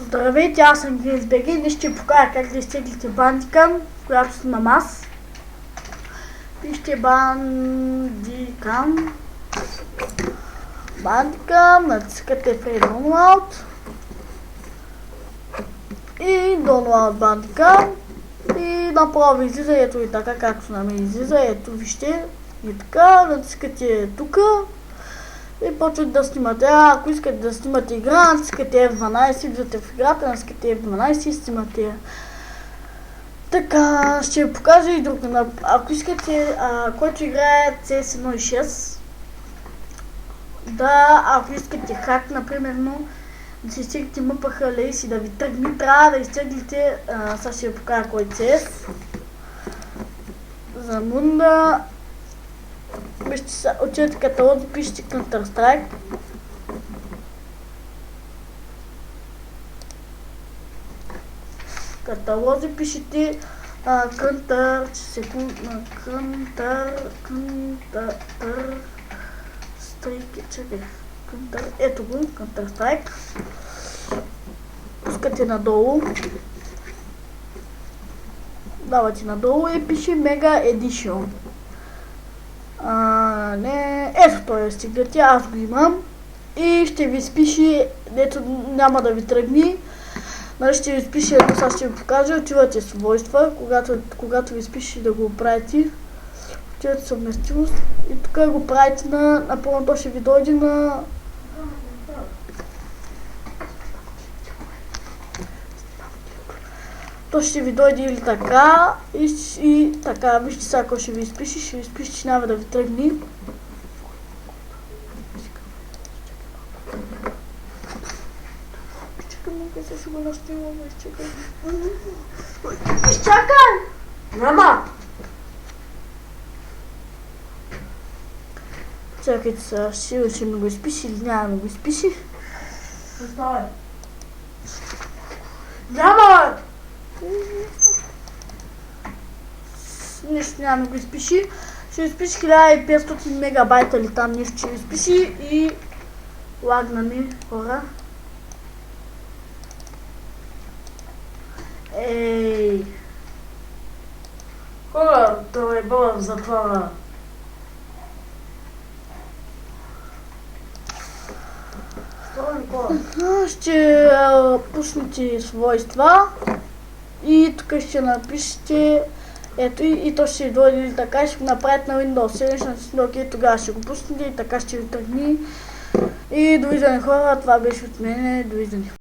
Здравейте, аз съм GamesBG и днес ще ви покажа как да изтеглите Bandicam, която снимам аз. Пишете Bandicam, натискате Free Download и Download Bandicam и направо излиза ето и така, както на мен излиза, ето вижте и така, натискате тук. И почвате да снимате. Ако искате да снимате игра, натискате F12, влизате в играта, натискате F12 и снимате. Така, ще ви покажа и друг. Ако искате, който играе CS 1.6, ако искате хак, например, да си изтеглите MPH Lace и да ви тръгне, трябва да изтеглите, сега ще ви покажа кой CS. За Мунда. Вижте, отидете каталози, пишете Counter Strike. Каталози пишете Counter Strike, чакай, ето го, Counter Strike. Пускате надолу. Давате надолу и пише Mega Edition. Ето той стигнете, аз го имам и ще ви спише, дето няма да ви тръгне, ще ви спише, сега ще ви покажа, отивате в свойства, когато ви спише да го правите, отивате в съвместимост и тук го правите напълно, то ще ви дойде на то ще ви дойде или така и така, вижте сега, ако ще ви изпише, че няма да ви тръгне. Чакай, мога се го настимам, изчакай. Изчакай! Мама! Чакайте сега, ще ми го изпише или няма да го изпише? Заставай. Няма! Нещо няма да го изпиши. Ще изпиши 1500 мегабайта или там нещо ще изпиши и лагна ми, хора. Ей! Хора, това е бъла в затвора. Ще пуснете свойства и тук ще напишете ето и то ще дойде така, ще го направят на Windows 7, ще натисне OK, тогава ще го пуснете и така ще ви тръгне. И довиждане, хора, това беше от мен, довиждане.